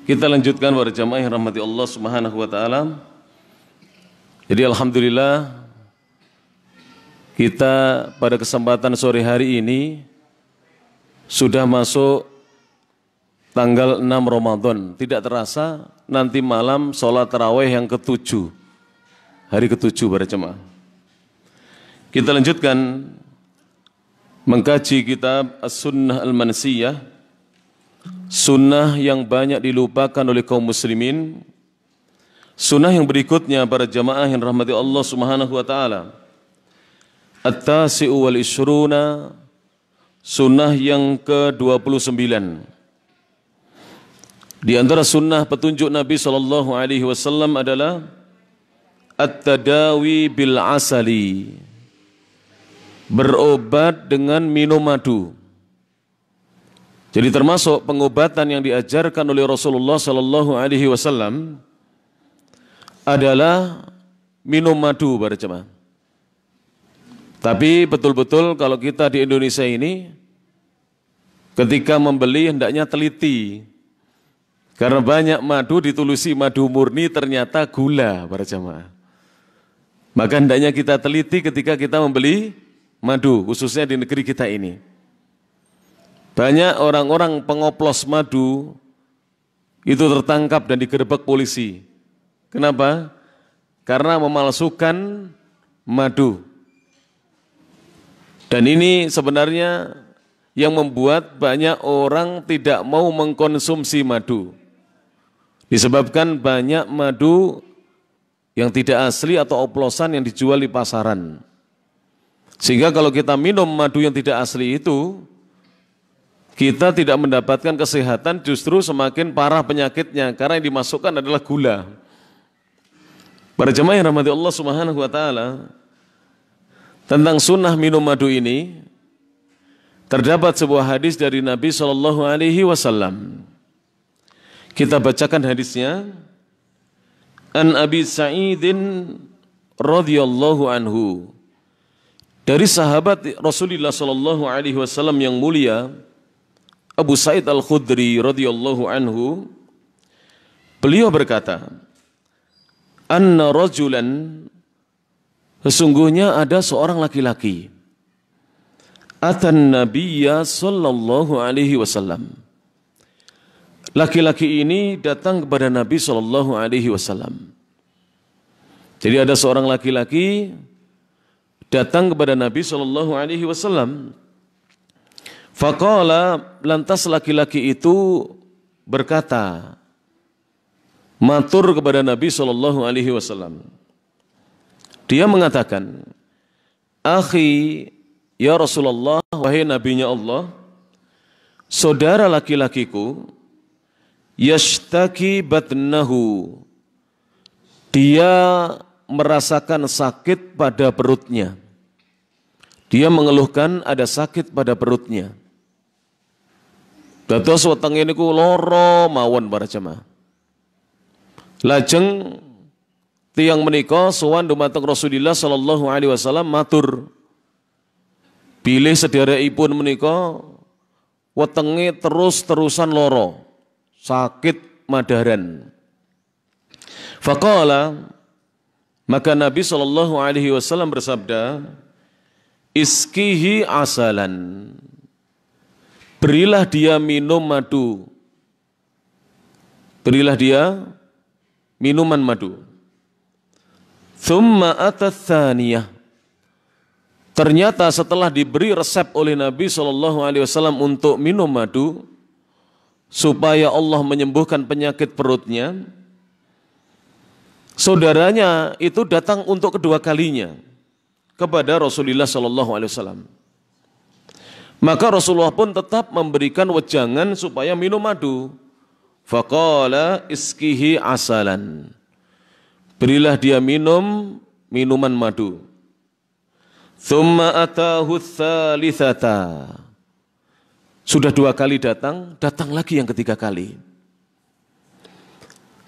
Kita lanjutkan para jamaah yang rahmati Allah Subhanahu wa taala. Jadi alhamdulillah kita pada kesempatan sore hari ini sudah masuk tanggal 6 Ramadan. Tidak terasa nanti malam sholat tarawih yang ke-7. Hari ke-7 para jemaah. Kita lanjutkan mengkaji kitab As-Sunnah Al-Mansiyah. Sunnah yang banyak dilupakan oleh kaum muslimin. Sunnah yang berikutnya para jemaah yang rahmati Allah Subhanahu wa taala. At-Tasi'u wal Ishruna, sunnah yang ke-29. Di antara sunnah petunjuk Nabi SAW adalah At-Tadawi bil Asali, berobat dengan minum madu. Jadi termasuk pengobatan yang diajarkan oleh Rasulullah SAW adalah minum madu para jemaah. Tapi betul-betul kalau kita di Indonesia ini ketika membeli hendaknya teliti. Karena banyak madu ditulusi madu murni ternyata gula para jemaah. Maka hendaknya kita teliti ketika kita membeli madu, khususnya di negeri kita ini. Banyak orang-orang pengoplos madu itu tertangkap dan digerebek polisi. Kenapa? Karena memalsukan madu. Dan ini sebenarnya yang membuat banyak orang tidak mau mengkonsumsi madu. Disebabkan banyak madu yang tidak asli atau oplosan yang dijual di pasaran. Sehingga kalau kita minum madu yang tidak asli itu, kita tidak mendapatkan kesehatan, justru semakin parah penyakitnya karena yang dimasukkan adalah gula. Para jemaah yang rahmati Allah Subhanahu wa taala, tentang sunnah minum madu ini terdapat sebuah hadis dari Nabi SAW. Kita bacakan hadisnya. An Abi Sa'idin radhiyallahu anhu, dari sahabat Rasulullah SAW yang mulia Abu Sa'id Al-Khudri radhiyallahu anhu, beliau berkata, anna rajulan, sesungguhnya ada seorang laki-laki, atan nabiyya sallallahu alaihi wasallam. Laki-laki ini datang kepada Nabi sallallahu alaihi wasallam. Jadi ada seorang laki-laki datang kepada Nabi sallallahu alaihi wasallam. Faqala, lantas laki-laki itu berkata, matur kepada Nabi SAW. Dia mengatakan, akhi, ya Rasulullah, wahai nabinya Allah, saudara laki-lakiku, yashtaki batnahu, dia merasakan sakit pada perutnya. Dia mengeluhkan ada sakit pada perutnya. Dados wetenge niku lara mawon para jemaah. Lajeng tiyang menika sowan dumateng Rasulullah sallallahu alaihi wasallam matur, bilih sedherekipun menika wetenge terus-terusan lara, sakit madaran. Faqala, maka Nabi sallallahu alaihi wasallam bersabda, iskihi asalan, berilah dia minum madu. Berilah dia minuman madu. Thumma atathaniyah. Ternyata setelah diberi resep oleh Nabi SAW untuk minum madu, supaya Allah menyembuhkan penyakit perutnya, saudaranya itu datang untuk kedua kalinya kepada Rasulullah SAW. Maka Rasulullah pun tetap memberikan wejangan supaya minum madu. Faqala iskihi asalan, berilah dia minum minuman madu. Thumma atahu tsalitsata, sudah dua kali datang, datang lagi yang ketiga kali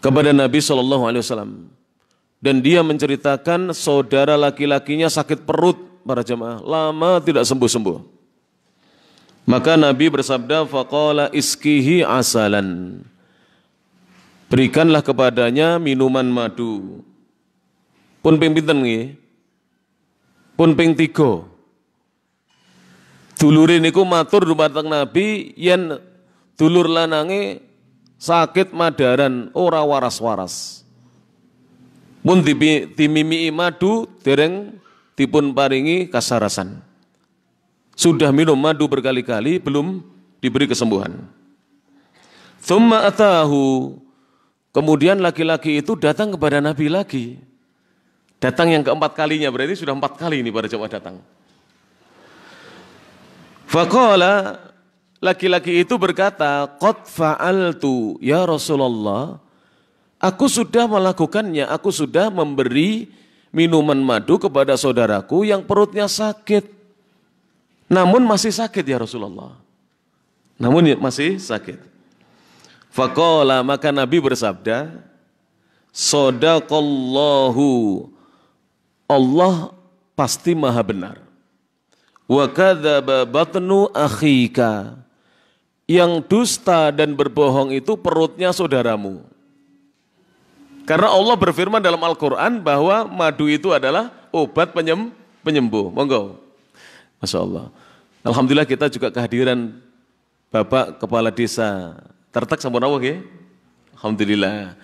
kepada Nabi SAW. Dan dia menceritakan saudara laki-lakinya sakit perut para jemaah, lama tidak sembuh-sembuh. Maka Nabi bersabda, faqala iskihi asalan, berikanlah kepadanya minuman madu. Pun ping pinten nggih? Pun ping 3. Dulure niku matur dumateng Nabi yen dulur lanange sakit madaran ora waras-waras. Mun dimimii madu dereng dipun paringi kasarasan. Sudah minum madu berkali-kali belum diberi kesembuhan. Tsumma atahu, kemudian laki-laki itu datang kepada Nabi lagi. Datang yang keempat kalinya, berarti sudah 4 kali ini para jemaah datang. Faqala, laki-laki itu berkata, qad fa'altu ya Rasulullah, aku sudah melakukannya, aku sudah memberi minuman madu kepada saudaraku yang perutnya sakit. Namun masih sakit ya Rasulullah. Namun masih sakit. Faqala, maka Nabi bersabda, Shadaqallahu, Allah pasti maha benar. Wa kadzaba batnu akhika, yang dusta dan berbohong itu perutnya saudaramu. Karena Allah berfirman dalam Al-Quran bahwa madu itu adalah obat penyembuh. Monggo. Masya Allah. Alhamdulillah kita juga kehadiran Bapak Kepala Desa Tertek Sampurnawa ya. Alhamdulillah.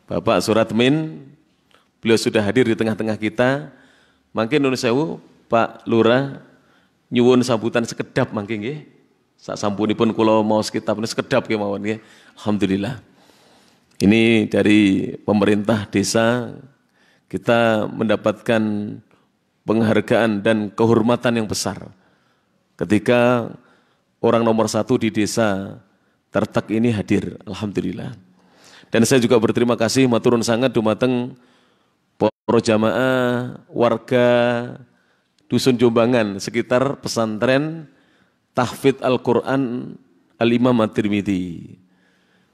Bapak Suratmin, beliau sudah hadir di tengah-tengah kita. Mangke nuwun sewu Pak Lurah, nyuwun sambutan sekedap mangke nggih. Sak sampunipun kula maos kitab ini sekedap kemawon nggih. Alhamdulillah. Ini dari pemerintah desa kita mendapatkan penghargaan dan kehormatan yang besar ketika orang nomor 1 di desa Tertek ini hadir. Alhamdulillah. Dan saya juga berterima kasih maturun sangat dumateng para jamaah warga Dusun Jombangan sekitar pesantren Tahfidz Al-Quran Al-Imam At-Tirmidzi.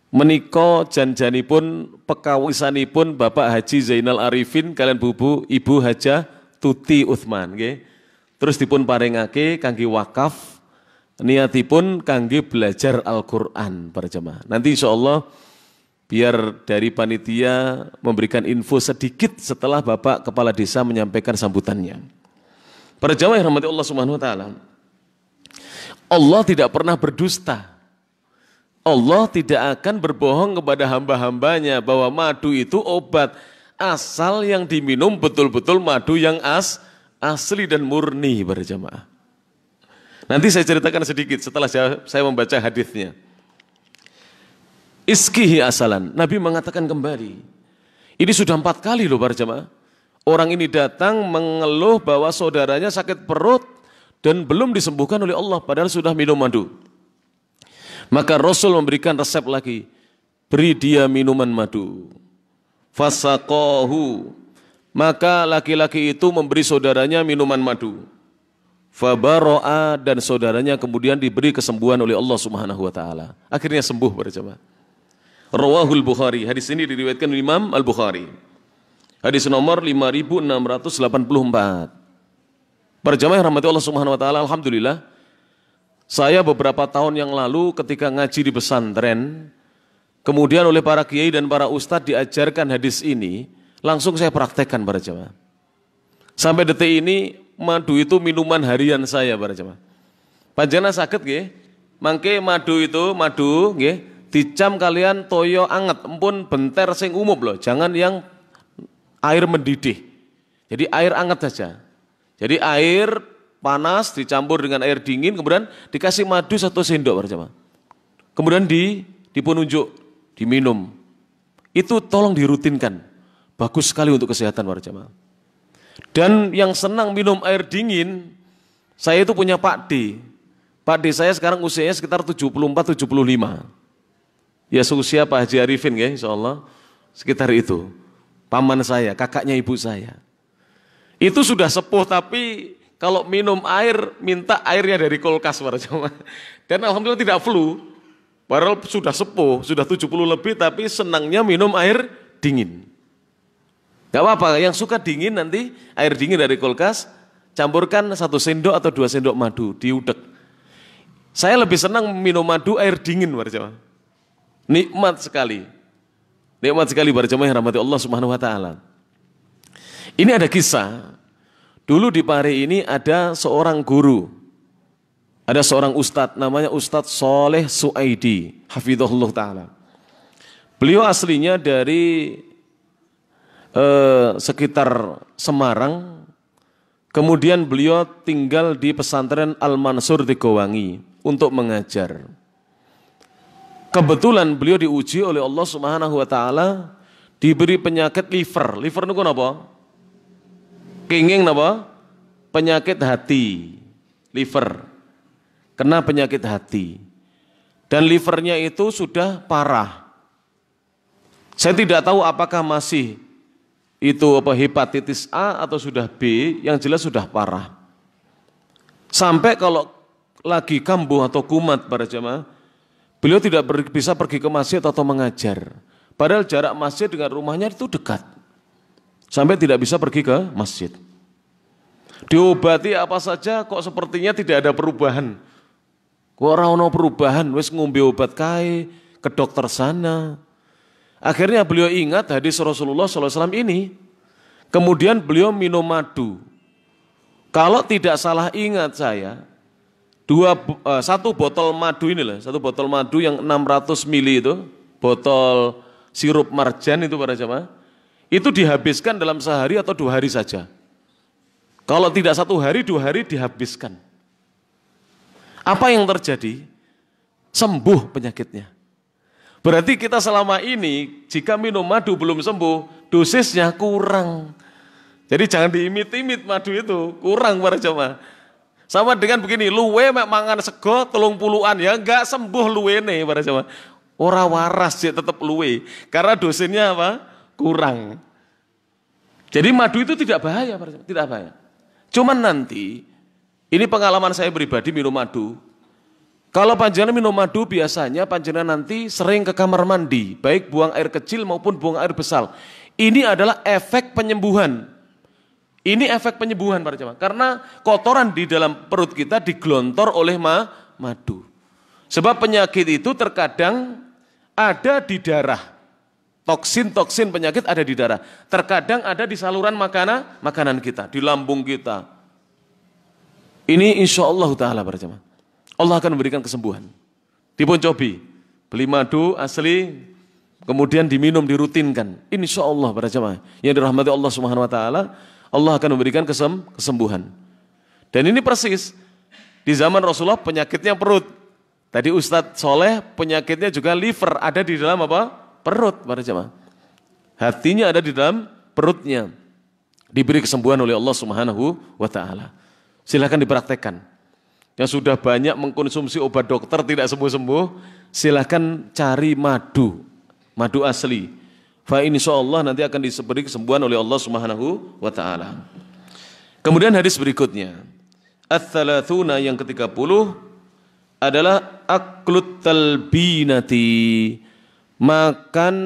Menika janjanipun pekawisanipun Bapak Haji Zainal Arifin kalian Ibu Hajah Tuti Uthman nggih. Terus dipun paringake kangge wakaf, niatipun kangge belajar Al-Qur'an para jemaah. Nanti insyaallah biar dari panitia memberikan info sedikit setelah Bapak Kepala Desa menyampaikan sambutannya. Para jemaah yang rahmati Allah Subhanahu wa taala. Allah tidak pernah berdusta. Allah tidak akan berbohong kepada hamba-hambanya bahwa madu itu obat, asal yang diminum betul-betul madu yang asli dan murni para jemaah. Nanti saya ceritakan sedikit setelah saya membaca hadisnya. Iskihi asalan, Nabi mengatakan kembali. Ini sudah 4 kali loh para jemaah. Orang ini datang mengeluh bahwa saudaranya sakit perut dan belum disembuhkan oleh Allah padahal sudah minum madu. Maka Rasul memberikan resep lagi, beri dia minuman madu. Fasaqahu, maka laki-laki itu memberi saudaranya minuman madu. Fabaro'a, dan saudaranya kemudian diberi kesembuhan oleh Allah Subhanahu wa taala. Akhirnya sembuh para jemaah. Rawahul Bukhari, hadis ini diriwayatkan Imam Al-Bukhari. Hadis nomor 5684. Para jemaah yang rahmati Allah Subhanahu wa taala, alhamdulillah saya beberapa tahun yang lalu ketika ngaji di pesantren, kemudian oleh para kiai dan para ustadz diajarkan hadis ini, langsung saya praktekkan para jemaah. Sampai detik ini madu itu minuman harian saya para jemaah. Panjenengan sakit nggih? Mangke madu nggih, dicam kalian toyo anget, empun benter sing umum loh, jangan yang air mendidih. Jadi air anget saja. Jadi air panas dicampur dengan air dingin, kemudian dikasih madu 1 sendok para jemaah. Kemudian dipun unjuk, diminum. Itu tolong dirutinkan. Bagus sekali untuk kesehatan para jemaah. Dan yang senang minum air dingin, saya itu punya Pak D. Pak D saya sekarang usianya sekitar 74-75. Ya seusia Pak Haji Arifin ya insyaallah. Sekitar itu. Paman saya, kakaknya ibu saya. Itu sudah sepuh tapi kalau minum air, minta airnya dari kulkas para jemaah. Dan alhamdulillah tidak flu. Padahal sudah sepuh, sudah 70 lebih tapi senangnya minum air dingin. Gak apa-apa, yang suka dingin nanti air dingin dari kulkas, campurkan 1 sendok atau 2 sendok madu, diudek. Saya lebih senang minum madu air dingin para jemaah. Nikmat sekali. Nikmat sekali para jemaah yang rahmati Allah Subhanahu wa taala. Ini ada kisah. Dulu di Pare ini ada seorang guru. Ada seorang ustadz namanya Ustadz Soleh Suaidi, hafizahullah taala. Beliau aslinya dari sekitar Semarang. Kemudian beliau tinggal di pesantren Al-Mansur di Gowangi untuk mengajar. Kebetulan beliau diuji oleh Allah Subhanahu wa taala diberi penyakit liver. Liver niku napa? Kenging napa? Penyakit hati. Liver. Kena penyakit hati. Dan livernya itu sudah parah. Saya tidak tahu apakah masih itu hepatitis A atau sudah B, yang jelas sudah parah. Sampai kalau lagi kambuh atau kumat para jemaah, beliau tidak bisa pergi ke masjid atau mengajar. Padahal jarak masjid dengan rumahnya itu dekat. Sampai tidak bisa pergi ke masjid. Diobati apa saja kok sepertinya tidak ada perubahan. Kok ora ono perubahan, wis ngombe obat kae, ke dokter sana. Akhirnya beliau ingat hadis Rasulullah SAW ini. Kemudian beliau minum madu. Kalau tidak salah ingat saya, satu botol madu inilah, satu botol madu yang 600 mili itu, botol sirup marjan itu para jemaah, itu dihabiskan dalam sehari atau 2 hari saja. Kalau tidak 1 hari, 2 hari dihabiskan. Apa yang terjadi? Sembuh penyakitnya. Berarti kita selama ini jika minum madu belum sembuh, dosisnya kurang. Jadi jangan diimit-imit madu itu, kurang para jemaah. Sama dengan begini, luwe mek mangan sego 30-an ya enggak sembuh luwene para jemaah. Ora waras ya tetap luwe karena dosisnya apa? Kurang. Jadi madu itu tidak bahaya para jemaah, tidak bahaya. Cuman nanti ini pengalaman saya pribadi minum madu. Kalau panjenengan minum madu biasanya panjenengan nanti sering ke kamar mandi, baik buang air kecil maupun buang air besar. Ini adalah efek penyembuhan. Ini efek penyembuhan para jemaah. Karena kotoran di dalam perut kita digelontor oleh madu. Sebab penyakit itu terkadang ada di darah. Toksin-toksin penyakit ada di darah. Terkadang ada di saluran makanan kita, di lambung kita. Ini insya Allah ta'ala para jemaah. Allah akan memberikan kesembuhan. Dipun cobi, beli madu asli, kemudian diminum, dirutinkan. Insya Allah para jemaah yang dirahmati Allah Subhanahu Wa Taala, Allah akan memberikan kesembuhan. Dan ini persis di zaman Rasulullah penyakitnya perut. Tadi Ustadz Soleh penyakitnya juga liver, ada di dalam apa? Perut para jemaah. Hatinya ada di dalam perutnya. Diberi kesembuhan oleh Allah Subhanahu Wa Taala. Silakan dipraktekkan. Yang sudah banyak mengkonsumsi obat dokter tidak sembuh-sembuh, silakan cari madu asli. Fa insyaallah nanti akan diberi kesembuhan oleh Allah Subhanahu wa taala. Kemudian hadis berikutnya. Ats-tsalatsuna yang ke-30 adalah aklut talbinati. Makan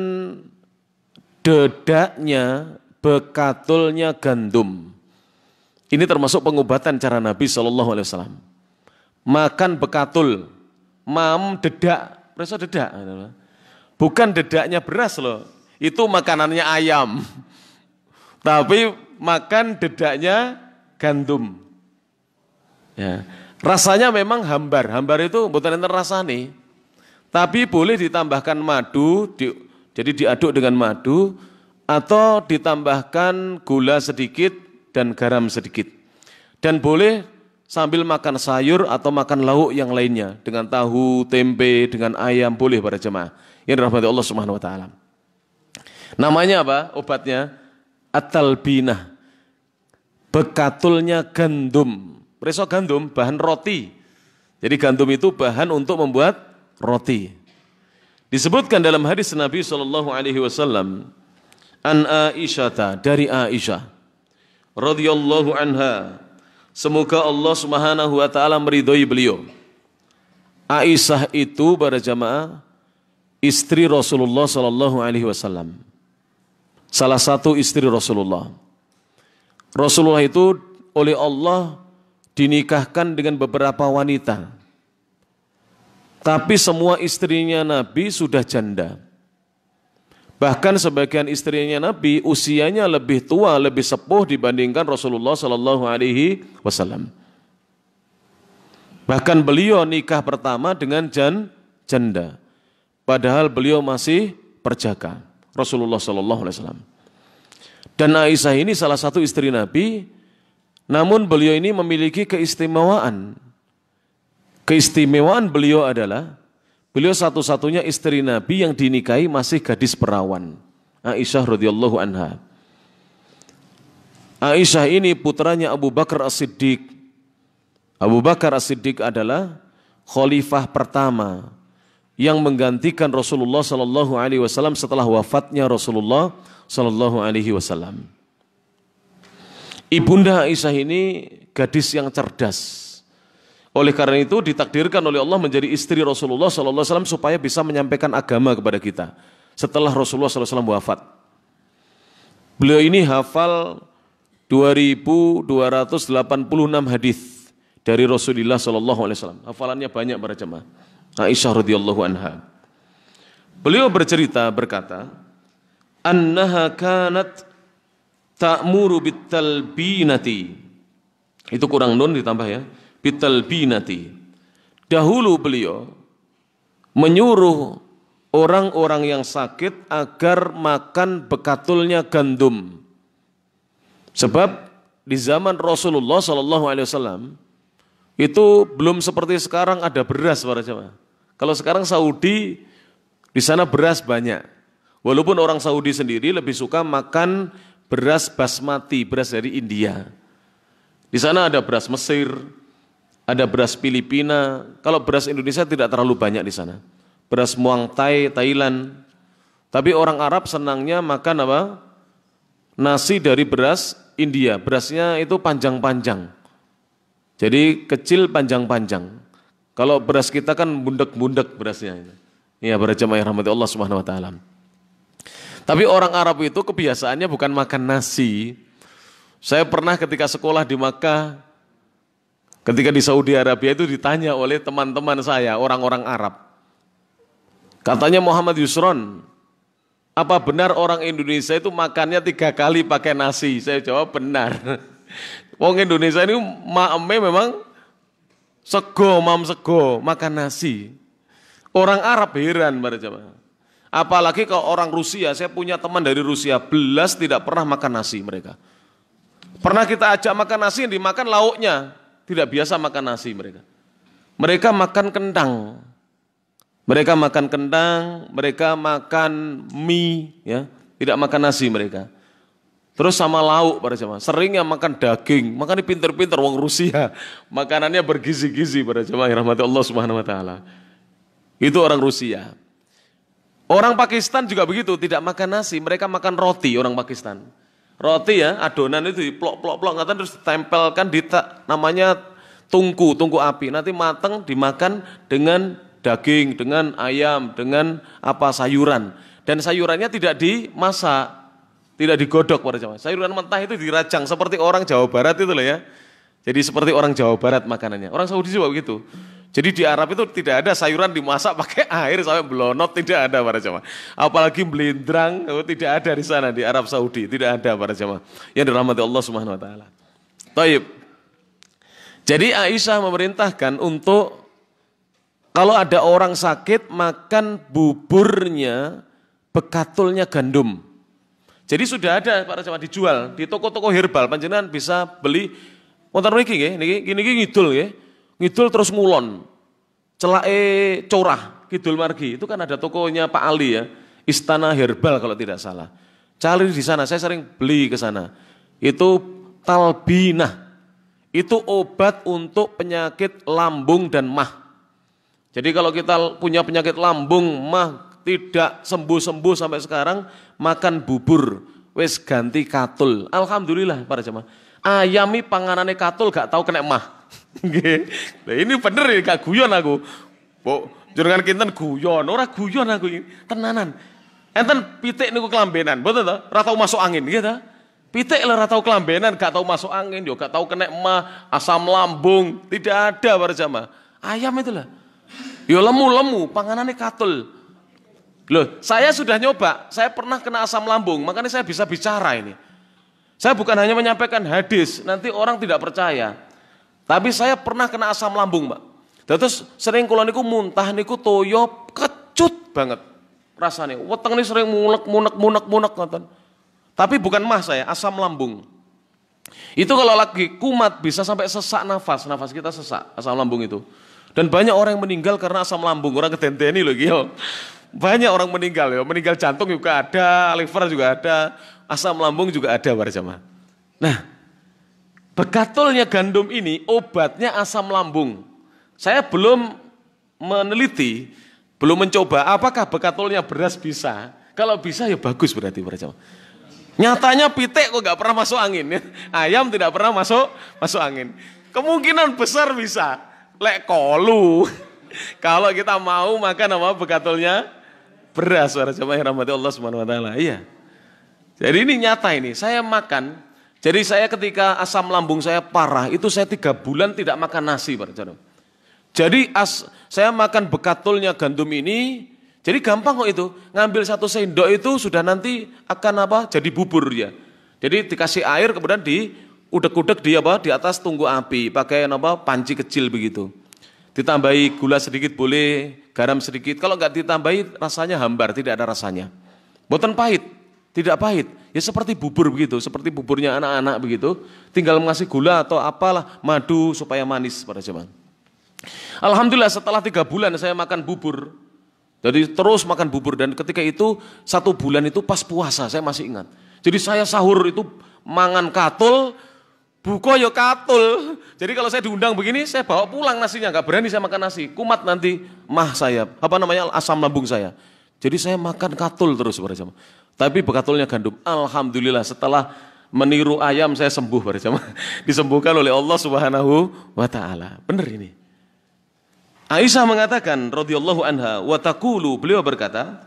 dedaknya, bekatulnya gandum. Ini termasuk pengobatan cara Nabi SAW. Makan bekatul, dedak, berasa dedak. Bukan dedaknya beras loh, itu makanannya ayam. Tapi makan dedaknya gandum. Ya. Rasanya memang hambar itu bukan enten rasane. Tapi boleh ditambahkan madu, jadi diaduk dengan madu, atau ditambahkan gula sedikit dan garam sedikit. Dan boleh sambil makan sayur atau makan lauk yang lainnya dengan tahu, tempe, dengan ayam boleh para jemaah yang dirahmati Allah Subhanahu wa taala. Namanya apa? Obatnya at-talbinah. Bekatulnya gandum. Preso gandum bahan roti. Jadi gandum itu bahan untuk membuat roti. Disebutkan dalam hadis Nabi sallallahu alaihi wasallam an Aisyah dari Aisyah radhiyallahu anha. Semoga Allah Subhanahu wa taala meridhoi beliau. Aisyah itu para jamaah istri Rasulullah sallallahu alaihi wasallam. Salah satu istri Rasulullah. Rasulullah itu oleh Allah dinikahkan dengan beberapa wanita. Tapi semua istrinya Nabi sudah janda. Bahkan sebagian istrinya Nabi usianya lebih tua, lebih sepuh dibandingkan Rasulullah Sallallahu Alaihi Wasallam. Bahkan beliau nikah pertama dengan janda, padahal beliau masih perjaka, Rasulullah Sallallahu Alaihi Wasallam. Dan Aisyah ini salah satu istri Nabi, namun beliau ini memiliki keistimewaan. Keistimewaan beliau adalah beliau satu-satunya istri Nabi yang dinikahi masih gadis perawan, Aisyah radhiyallahu anha. Aisyah ini putranya Abu Bakar As-Siddiq. Abu Bakar As-Siddiq adalah khalifah pertama yang menggantikan Rasulullah sallallahu alaihi wasallam setelah wafatnya Rasulullah sallallahu alaihi wasallam. Ibunda Aisyah ini gadis yang cerdas. Oleh karena itu ditakdirkan oleh Allah menjadi istri Rasulullah SAW supaya bisa menyampaikan agama kepada kita setelah Rasulullah SAW wafat. Beliau ini hafal 2.286 hadis dari Rasulullah SAW. Hafalannya banyak para jemaah. Aisyah radhiyallahu anha. Beliau berkata, annaha kanat ta'muru bitalbinati. Itu kurang nun ditambah ya. Bitalbinati. Dahulu beliau menyuruh orang-orang yang sakit agar makan bekatulnya gandum. Sebab di zaman Rasulullah SAW itu belum seperti sekarang ada beras para jemaah. Kalau sekarang Saudi di sana beras banyak. Walaupun orang Saudi sendiri lebih suka makan beras basmati, beras dari India. Di sana ada beras Mesir, ada beras Filipina. Kalau beras Indonesia tidak terlalu banyak di sana. Beras Muang Thai, Thailand. Tapi orang Arab senangnya makan apa? Nasi dari beras India. Berasnya itu panjang-panjang. Jadi kecil panjang-panjang. Kalau beras kita kan bundek-bundek berasnya. Iya, para jemaah rahmati Allah Subhanahu wa taala. Tapi orang Arab itu kebiasaannya bukan makan nasi. Saya pernah ketika sekolah di Makkah, ketika di Saudi Arabia itu ditanya oleh teman-teman saya, orang-orang Arab. Katanya Muhammad Yusron, apa benar orang Indonesia itu makannya 3 kali pakai nasi? Saya jawab benar. Wong Indonesia ini maeme memang mam sego, makan nasi. Orang Arab heran pada jemaah. Apalagi kalau orang Rusia, saya punya teman dari Rusia, belas tidak pernah makan nasi mereka. Pernah kita ajak makan nasi, yang dimakan lauknya. Tidak biasa makan nasi mereka. Mereka makan kentang. Mereka makan kentang, mereka makan mie, ya. Tidak makan nasi mereka. Terus sama lauk para jemaah. Seringnya makan daging. Makanya pinter-pinter wong Rusia. Makanannya bergizi-gizi para jemaah rahmati Allah Subhanahu wa taala. Itu orang Rusia. Orang Pakistan juga begitu, tidak makan nasi, mereka makan roti orang Pakistan. Roti ya, adonan itu diplok-plok-plok, terus ditempelkan di namanya tungku api. Nanti matang dimakan dengan daging, dengan ayam, dengan apa sayuran. Dan sayurannya tidak dimasak, tidak digodok para jemaah. Sayuran mentah itu dirajang seperti orang Jawa Barat itu loh ya. Jadi seperti orang Jawa Barat makanannya. Orang Saudi juga begitu. Jadi di Arab itu tidak ada sayuran dimasak pakai air sampai belonot, tidak ada para jemaah. Apalagi belindrang, tidak ada di sana di Arab Saudi, tidak ada para jemaah. Yang dirahmati Allah Subhanahu wa taala. Taib. Jadi Aisyah memerintahkan untuk kalau ada orang sakit makan buburnya, bekatulnya gandum. Jadi sudah ada para jemaah dijual di toko-toko herbal, panjenengan bisa beli. Wonten mriki nggih, niki ngidul nggih. Ngidul terus ngulon, celake corah, kidul margi. Itu kan ada tokonya Pak Ali ya, Istana Herbal kalau tidak salah. Cari di sana, saya sering beli ke sana. Itu talbinah, itu obat untuk penyakit lambung dan mah. Jadi kalau kita punya penyakit lambung, mah tidak sembuh-sembuh sampai sekarang, makan bubur, wis ganti katul. Alhamdulillah para jemaah. Ayami panganane katul gak tahu kena mah. Nah, ini bener ya, gak guyon aku. Jenengan kinten guyon, ora guyon aku ini, tenanan. Enten pitik niku kelambenan, betul toh? Ora tau masuk angin, gitu. Pitik lah ora tau kelambenan, gak tau masuk angin, yo gak tau kena mah, asam lambung, tidak ada para jamaah. Ayam itulah. Yo lemu-lemu, panganane katul. Loh, saya sudah nyoba, saya pernah kena asam lambung, makanya saya bisa bicara ini. Saya bukan hanya menyampaikan hadis, nanti orang tidak percaya. Tapi saya pernah kena asam lambung, Mbak. Terus sering kula niku muntah niku toyo kecut banget rasanya. Weteng ini sering munek ngoten. Tapi bukan mah saya, asam lambung. Itu kalau lagi kumat bisa sampai sesak nafas kita sesak, asam lambung itu. Dan banyak orang yang meninggal karena asam lambung, orang ketenteni loh gitu. Banyak orang meninggal ya, meninggal jantung juga ada, liver juga ada, asam lambung juga ada para jamaah. Nah, bekatulnya gandum ini obatnya asam lambung. Saya belum meneliti, belum mencoba apakah bekatulnya beras bisa. Kalau bisa ya bagus berarti para jamaah. Nyatanya pitik kok gak pernah masuk angin ya. Ayam tidak pernah masuk angin. Kemungkinan besar bisa. Lek kolu. Kalau kita mau makan apa bekatulnya beras para jamaah yang rahmati Allah Subhanahu wa taala. Iya. Jadi ini nyata ini. Saya makan. Jadi saya ketika asam lambung saya parah itu saya 3 bulan tidak makan nasi para jamaah. Jadi saya makan bekatulnya gandum ini. Jadi gampang kok itu, ngambil 1 sendok itu sudah nanti akan apa? Jadi bubur ya. Jadi dikasih air kemudian diudek-udek di atas tunggu api, pakai apa? Panci kecil begitu. Ditambahi gula sedikit boleh, garam sedikit. Kalau nggak ditambahi rasanya hambar, tidak ada rasanya. Boten pahit, tidak pahit. Ya seperti bubur begitu, seperti buburnya anak-anak begitu. Tinggal ngasih gula atau apalah madu supaya manis pada zaman. Alhamdulillah setelah 3 bulan saya makan bubur. Jadi terus makan bubur dan ketika itu 1 bulan itu pas puasa saya masih ingat. Jadi saya sahur itu mangan katul, buka ya katul. Jadi kalau saya diundang begini saya bawa pulang nasinya, nggak berani saya makan nasi. Kumat nanti saya, asam lambung saya. Jadi saya makan katul terus pada jamaah. Tapi bekatulnya gandum. Alhamdulillah setelah meniru ayam saya sembuh pada jamaah. Disembuhkan oleh Allah Subhanahu wa taala. Benar ini. Aisyah mengatakan radhiyallahu anha wa taqulu, beliau berkata,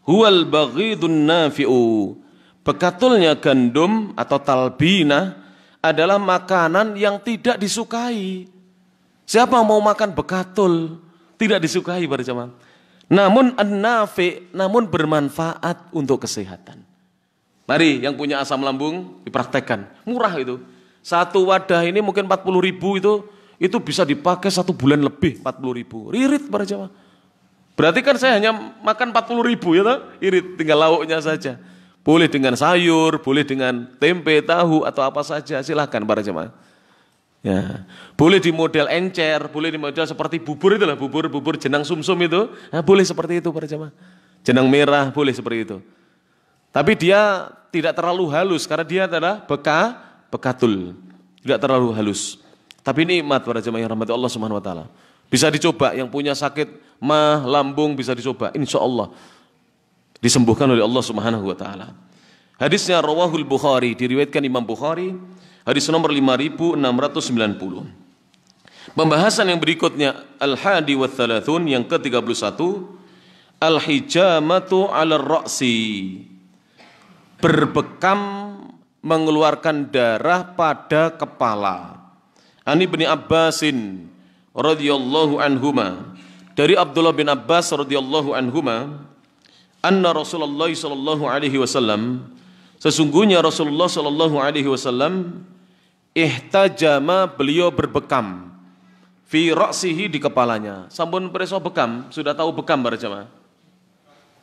huwal baghidun nafi'u. Bekatulnya gandum atau talbina adalah makanan yang tidak disukai. Siapa mau makan bekatul? Tidak disukai para jamaah. Namun an-nafi', namun bermanfaat untuk kesehatan. Mari yang punya asam lambung dipraktekkan. Murah itu. 1 wadah ini mungkin 40.000 itu bisa dipakai 1 bulan lebih, 40.000. Irit para jamaah. Berarti kan saya hanya makan 40.000 ya toh? Irit, tinggal lauknya saja. Boleh dengan sayur, boleh dengan tempe, tahu atau apa saja, silakan para jamaah. Ya, boleh di model encer, boleh di model seperti bubur itulah, bubur jenang sumsum itu. Nah, boleh seperti itu para jamaah. Jenang merah boleh seperti itu. Tapi dia tidak terlalu halus karena dia adalah bekatul. Tidak terlalu halus. Tapi nikmat para jemaah yang rahmati Allah Subhanahu wa taala. Bisa dicoba, yang punya sakit mah, lambung bisa dicoba. Insyaallah disembuhkan oleh Allah Subhanahu wa taala. Hadisnya rawahul Bukhari, diriwayatkan Imam Bukhari, hadis nomor 5690. Pembahasan yang berikutnya al-hadi wa thalathun, yang ke-31, al-hijamatu 'ala ar-ra'si. Berbekam mengeluarkan darah pada kepala. Ani bin Abbasin radhiyallahu anhuma, dari Abdullah bin Abbas radhiyallahu anhuma, anna Rasulullah sallallahu alaihi wasallam, sesungguhnya Rasulullah sallallahu alaihi wasallam, ihtajama, beliau berbekam, fi ra'sihi, di kepalanya. Sampun preso bekam, sudah tahu bekam para jamaah?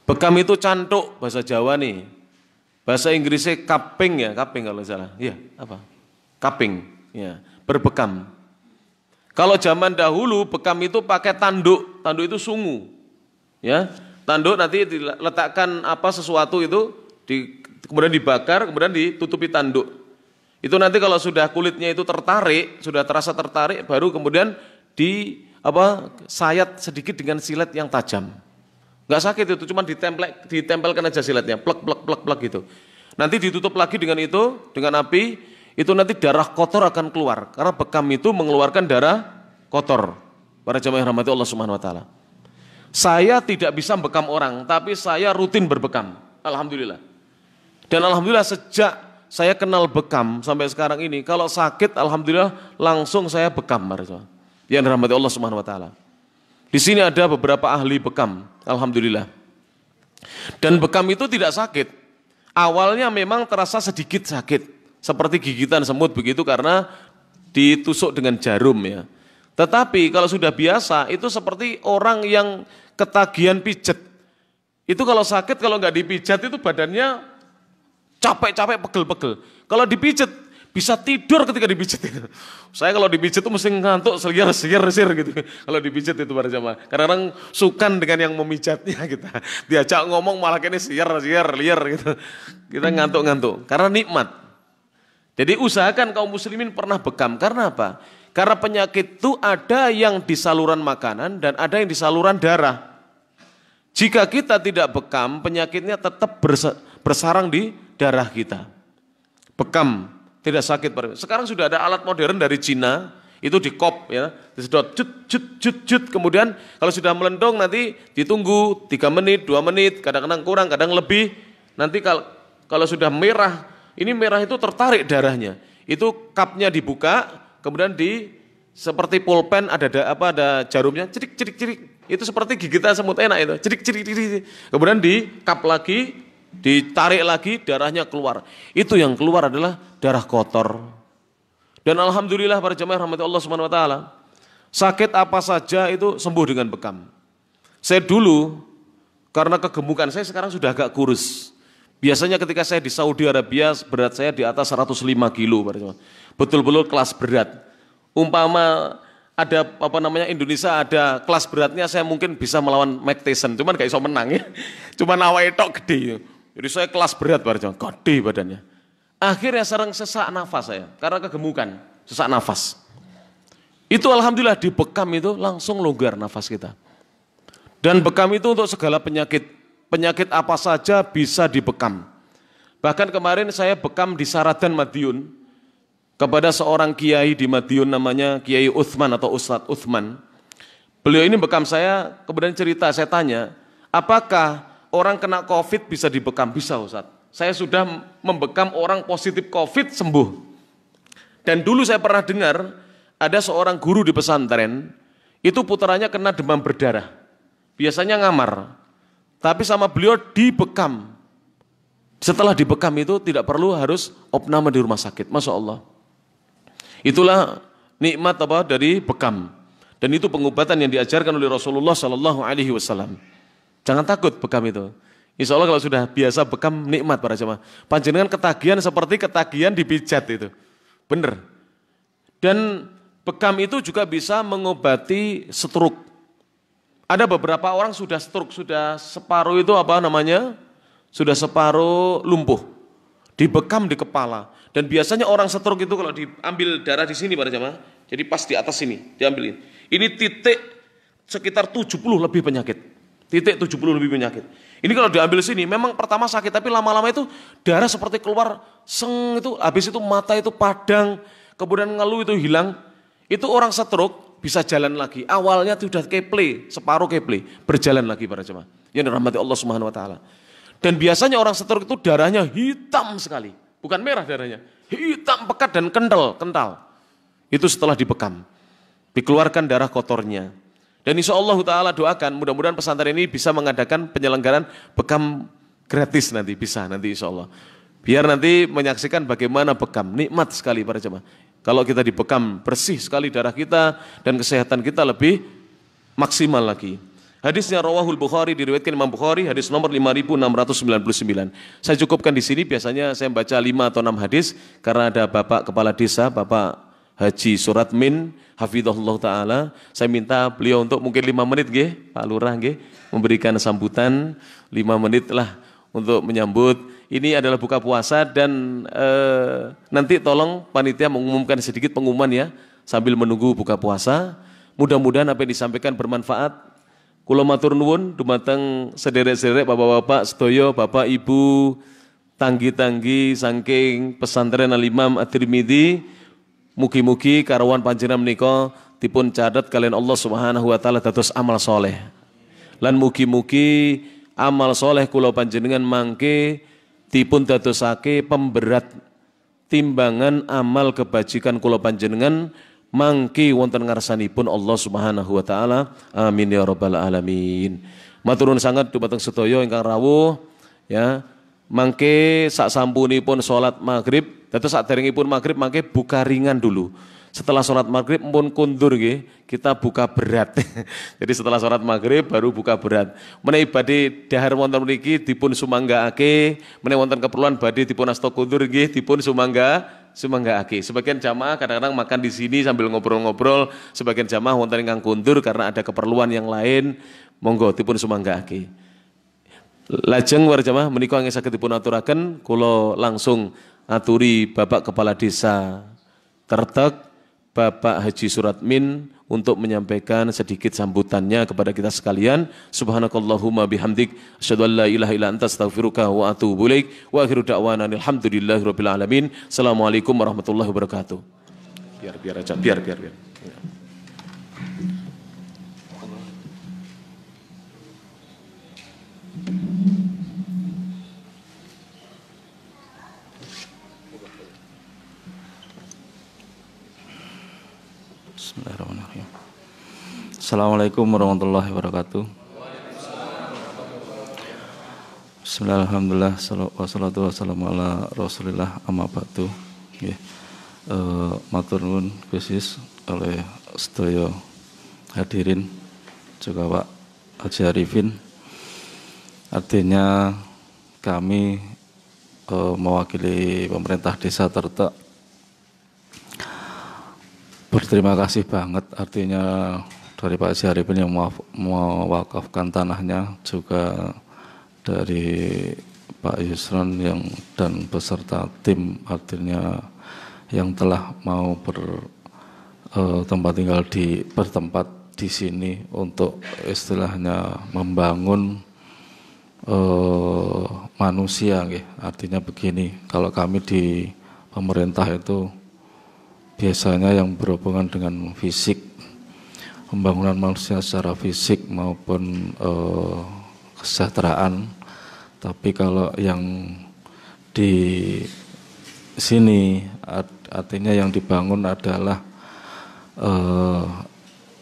Bekam itu cantuk bahasa Jawa nih. Bahasa Inggrisnya kaping ya, kaping kalau salah. Iya, apa? Kaping, ya. Berbekam. Kalau zaman dahulu bekam itu pakai tanduk itu sungu, ya, tanduk nanti diletakkan sesuatu itu, kemudian dibakar, kemudian ditutupi tanduk. Itu nanti kalau sudah kulitnya itu tertarik, sudah terasa tertarik, baru kemudian sayat sedikit dengan silet yang tajam. Nggak sakit itu, cuma ditempelkan aja siletnya, plek gitu. Nanti ditutup lagi dengan itu, dengan api. Itu nanti darah kotor akan keluar. Karena bekam itu mengeluarkan darah kotor. Para jemaah yang rahmati Allah Subhanahu wa taala. Saya tidak bisa bekam orang, tapi saya rutin berbekam. Alhamdulillah. Dan alhamdulillah sejak saya kenal bekam sampai sekarang ini, kalau sakit alhamdulillah langsung saya bekam, para jemaah yang dirahmati Allah Subhanahu wa taala. Di sini ada beberapa ahli bekam, alhamdulillah. Dan bekam itu tidak sakit. Awalnya memang terasa sedikit sakit, seperti gigitan semut begitu karena ditusuk dengan jarum ya. Tetapi kalau sudah biasa itu seperti orang yang ketagihan pijet. Itu kalau sakit kalau nggak dipijat itu badannya capek-capek, pegel-pegel. Kalau dipijat bisa tidur ketika dipijat itu. Saya kalau dipijat itu mesti ngantuk seliar-seliar gitu. Kalau dipijat itu para jamaah. Kadang-kadang sukan dengan yang memijatnya kita. Diajak ngomong malah kayaknya liar gitu. Kita ngantuk-ngantuk karena nikmat. Jadi usahakan kaum muslimin pernah bekam. Karena apa? Karena penyakit itu ada yang di saluran makanan dan ada yang di saluran darah. Jika kita tidak bekam, penyakitnya tetap bersarang di darah kita. Bekam, tidak sakit. Sekarang sudah ada alat modern dari Cina, itu di kop ya, disedot cut, kemudian kalau sudah melendong nanti ditunggu 3 menit, 2 menit, kadang-kadang kurang, kadang lebih. Nanti kalau sudah merah, ini merah itu tertarik darahnya. Itu kapnya dibuka, kemudian seperti pulpen ada jarumnya, cerik. Itu seperti gigitan semut enak itu, cerik. Kemudian di kap lagi, ditarik lagi, darahnya keluar. Itu yang keluar adalah darah kotor. Dan alhamdulillah para jemaah rahmati Allah Subhanahu wa taala, sakit apa saja itu sembuh dengan bekam. Saya dulu karena kegemukan saya sekarang sudah agak kurus. Biasanya ketika saya di Saudi Arabia berat saya di atas 105 kilo para jemaah. Betul-betul kelas berat. Umpama ada Indonesia ada kelas beratnya saya mungkin bisa melawan Mike Tyson, cuman gak bisa menang ya. Cuman awake tok gede. Jadi saya kelas berat para jemaah, gede badannya. Akhirnya sering sesak nafas saya karena kegemukan, sesak nafas. Itu alhamdulillah di bekam itu langsung longgar nafas kita. Dan bekam itu untuk segala penyakit apa saja bisa dibekam. Bahkan kemarin saya bekam di Saradan Madiun kepada seorang kiai di Madiun namanya Kiai Uthman atau Ustadz Uthman. Beliau ini bekam saya, kemudian cerita, saya tanya, apakah orang kena COVID bisa dibekam? Bisa Ustadz. Saya sudah membekam orang positif COVID sembuh. Dan dulu saya pernah dengar ada seorang guru di pesantren, itu putranya kena demam berdarah. Biasanya ngamar, tapi sama beliau dibekam. Setelah dibekam itu tidak perlu harus opname di rumah sakit. Masya Allah. Itulah nikmat dari bekam. Dan itu pengobatan yang diajarkan oleh Rasulullah Sallallahu Alaihi Wasallam. Jangan takut bekam itu. Insya Allah kalau sudah biasa bekam nikmat para jemaah. Panjenengan ketagihan seperti ketagihan dipijat itu. Benar. Dan bekam itu juga bisa mengobati stroke. Ada beberapa orang sudah stroke, sudah separuh itu sudah separuh lumpuh. Dibekam di kepala. Dan biasanya orang stroke itu kalau diambil darah di sini para jemaah, jadi pas di atas sini diambilin. Ini titik sekitar 70 lebih penyakit. Titik 70 lebih penyakit. Ini kalau diambil sini memang pertama sakit, tapi lama-lama itu darah seperti keluar itu, habis itu mata itu padang, kemudian ngeluh itu hilang. Itu orang stroke bisa jalan lagi. Awalnya itu sudah keple, separuh keple, berjalan lagi para jemaah. Yang dirahmati Allah Subhanahu wa taala. Dan biasanya orang stroke itu darahnya hitam sekali. Bukan merah darahnya, hitam pekat dan kental. Itu setelah dibekam, dikeluarkan darah kotornya. Dan insya Allah ta'ala doakan, mudah-mudahan pesantren ini bisa mengadakan penyelenggaraan bekam gratis nanti, bisa nanti insya Allah. Biar nanti menyaksikan bagaimana bekam, nikmat sekali para jemaah. Kalau kita dibekam, bersih sekali darah kita dan kesehatan kita lebih maksimal lagi. Hadisnya rawahul Bukhari, diriwayatkan Imam Bukhari, hadis nomor 5699. Saya cukupkan di sini, biasanya saya baca 5 atau 6 hadis karena ada Bapak Kepala Desa, Bapak Haji Suratmin, hafizahullah taala. Saya minta beliau untuk mungkin 5 menit nggih, Pak Lurah nggih, memberikan sambutan 5 menit lah untuk menyambut. Ini adalah buka puasa dan nanti tolong panitia mengumumkan sedikit pengumuman ya sambil menunggu buka puasa. Mudah-mudahan apa yang disampaikan bermanfaat. Kula matur nuwun dumateng sederek-sederek bapak-bapak sedaya, bapak ibu, tanggi-tanggi saking pesantren Al-Imam At-Tirmidzi, mugi-mugi karawan panjenengan menika dipun catet kalian Allah Subhanahu wa taala dados amal soleh. Lan mugi-mugi amal soleh kula panjenengan mangke dipun dadosake pemberat timbangan amal kebajikan kula panjenengan mangki wonten ngarsanipun Allah Subhanahu wa taala. Amin ya rabbal alamin. Matur nuwun sanget dumateng sedaya ingkang rawuh ya. Mangke sak sampunipun salat maghrib, dados saderengipun maghrib mangke buka ringan dulu. Setelah sholat maghrib pun kundur nggih, kita buka berat. Jadi setelah sholat maghrib baru buka berat. Menawi badhe dahar wonten mriki dipun sumanggaake, menawi wonten keperluan badhe dipun asta kundur nggih dipun sumanggaake. Sebagian jamaah kadang-kadang makan di sini sambil ngobrol-ngobrol, sebagian jamaah wonten ingkang kundur karena ada keperluan yang lain, monggo dipun sumanggaake. Lajeng war jamaah menika ingkang saged dipun aturaken, kula langsung aturi Bapak Kepala Desa Tertek, Bapak Haji Suratmin untuk menyampaikan sedikit sambutannya kepada kita sekalian. Subhanakallahumma bihamdik asyhadu an la ilaha illa anta astaghfiruka wa atubu ilaik. Wa akhiru da'wana alhamdulillahirabbil alamin. Assalamualaikum warahmatullahi wabarakatuh. Biar aja, biar. Bismillahirrahmanirrahim. Assalamualaikum warahmatullahi wabarakatuh. Bismillahirrahmanirrahim. Wassalatu wassalamu ala rasulillah amma ba'du. Matur nuwun khusus oleh sedaya hadirin juga Pak Haji Arifin. Artinya kami mewakili pemerintah desa Tertek berterima kasih banget, artinya dari Pak Haji Arifin yang mewakafkan tanahnya, juga dari Pak Yusron yang dan beserta tim artinya yang telah mau bertempat di sini untuk istilahnya membangun manusia. Artinya begini, kalau kami di pemerintah itu biasanya yang berhubungan dengan fisik, pembangunan manusia secara fisik maupun kesejahteraan. Tapi kalau yang di sini artinya yang dibangun adalah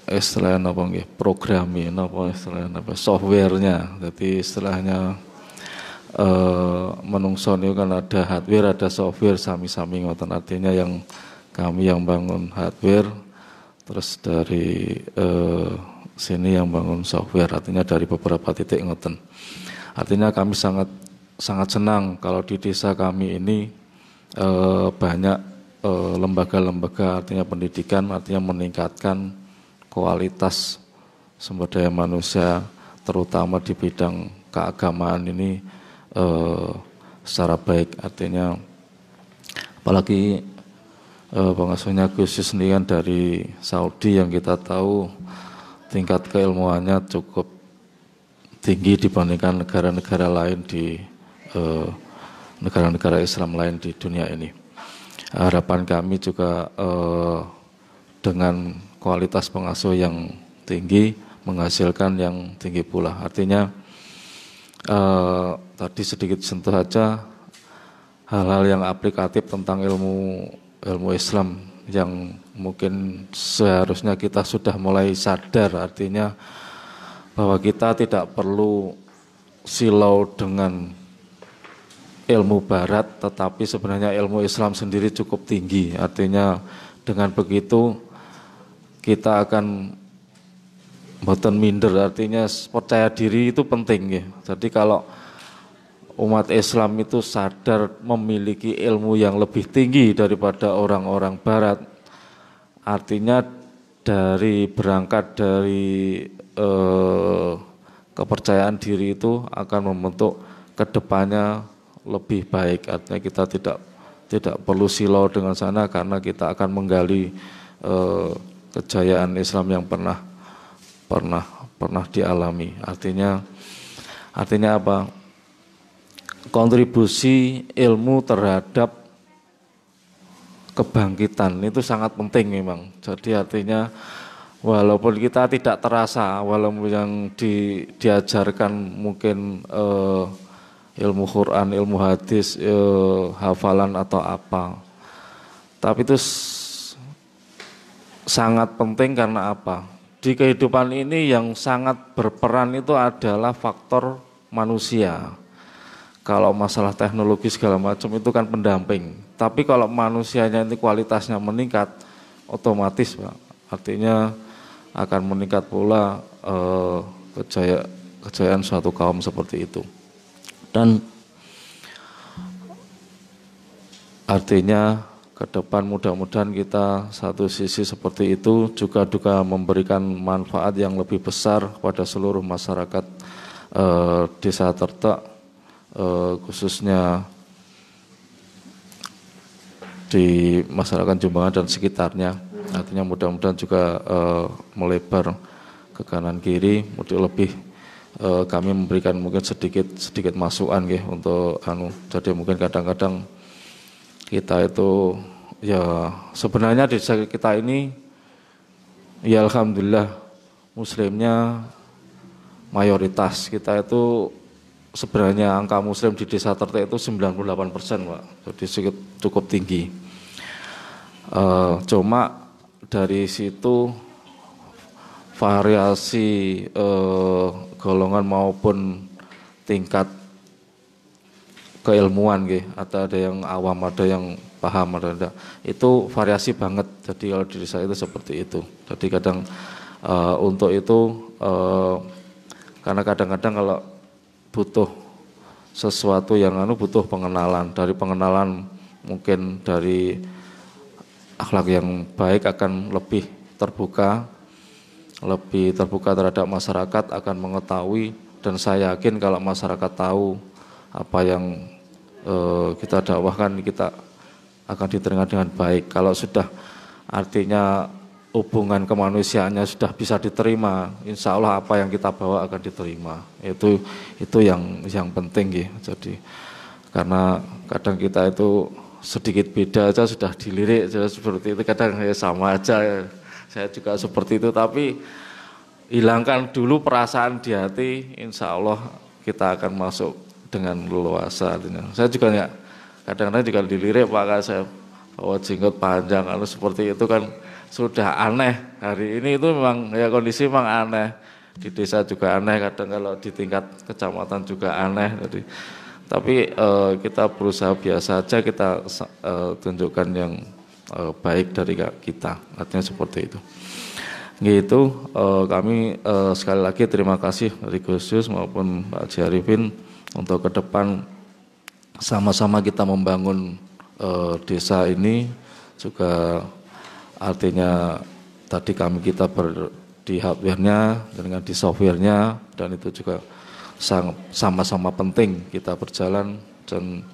istilahnya apa nggih, programnya apa istilahnya apa, softwarenya. Jadi istilahnya menungso niku kan ada hardware, ada software, sami-sami ngoten. Artinya yang kami yang bangun hardware, terus dari sini yang bangun software, artinya dari beberapa titik ngoten. Artinya kami sangat senang kalau di desa kami ini banyak lembaga-lembaga artinya pendidikan, artinya meningkatkan kualitas sumber daya manusia, terutama di bidang keagamaan ini secara baik. Artinya apalagi pengasuhnya Gus sendiri kan dari Saudi, yang kita tahu tingkat keilmuannya cukup tinggi dibandingkan negara-negara lain di negara-negara Islam lain di dunia ini. Harapan kami juga dengan kualitas pengasuh yang tinggi menghasilkan yang tinggi pula. Artinya tadi sedikit sentuh aja hal-hal yang aplikatif tentang ilmu Islam yang mungkin seharusnya kita sudah mulai sadar, artinya bahwa kita tidak perlu silau dengan ilmu barat, tetapi sebenarnya ilmu Islam sendiri cukup tinggi. Artinya dengan begitu kita akan mboten minder, artinya percaya diri itu penting ya. Jadi kalau umat Islam itu sadar memiliki ilmu yang lebih tinggi daripada orang-orang barat, artinya berangkat dari kepercayaan diri itu akan membentuk kedepannya lebih baik. Artinya kita tidak perlu silau dengan sana karena kita akan menggali kejayaan Islam yang pernah dialami. Artinya apa? Kontribusi ilmu terhadap kebangkitan itu sangat penting memang. Jadi artinya walaupun kita tidak terasa, walaupun yang diajarkan mungkin ilmu Quran, ilmu hadis, hafalan atau apa, tapi itu sangat penting karena apa? di kehidupan ini yang sangat berperan itu adalah faktor manusia. Kalau masalah teknologi segala macam itu kan pendamping. Tapi kalau manusianya ini kualitasnya meningkat, otomatis Pak, artinya akan meningkat pula kejayaan suatu kaum seperti itu. Dan artinya ke depan mudah-mudahan kita satu sisi seperti itu juga memberikan manfaat yang lebih besar kepada seluruh masyarakat desa Tertek, khususnya di masyarakat Jumbangan dan sekitarnya. Artinya mudah-mudahan juga melebar ke kanan kiri, lebih kami memberikan mungkin sedikit masukan untuk jadi mungkin kadang-kadang kita itu ya sebenarnya di desa kita ini ya alhamdulillah muslimnya mayoritas. Kita itu sebenarnya angka muslim di desa Tertek itu 98% Pak, jadi cukup tinggi. Cuma dari situ variasi golongan maupun tingkat keilmuan ada yang awam, ada yang paham, ada itu variasi banget. Jadi kalau di desa itu seperti itu. Jadi kadang untuk itu karena kadang-kadang kalau butuh sesuatu yang butuh pengenalan. Dari pengenalan mungkin dari akhlak yang baik akan lebih terbuka terhadap masyarakat, akan mengetahui, dan saya yakin kalau masyarakat tahu apa yang kita dakwahkan, kita akan diterima dengan baik. Kalau sudah artinya hubungan kemanusiaannya sudah bisa diterima, insya Allah apa yang kita bawa akan diterima. Itu yang penting Jadi karena kadang kita itu sedikit beda aja sudah dilirik seperti itu, kadang sama aja. Saya juga seperti itu, tapi hilangkan dulu perasaan di hati, insya Allah kita akan masuk dengan leluasa. Saya juga kadang-kadang juga dilirik Pak, saya bawa jenggot panjang seperti itu kan sudah aneh. Hari ini itu memang kondisi memang aneh. Di desa juga aneh, kadang kalau di tingkat kecamatan juga aneh. Tapi kita berusaha biasa aja, kita tunjukkan yang baik dari kita. Artinya seperti itu. Kami sekali lagi terima kasih dari Gus Yus maupun Pak Haji Arifin untuk ke depan sama-sama kita membangun desa ini. Juga artinya tadi kita di hardware-nya dengan di software-nya, dan itu juga sama-sama penting kita berjalan, dan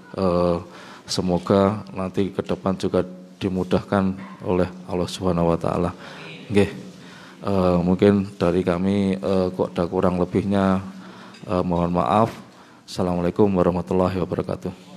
semoga nanti ke depan juga dimudahkan oleh Allah Subhanahu wa taala. Mungkin dari kami kok ada kurang lebihnya mohon maaf. Assalamualaikum warahmatullahi wabarakatuh.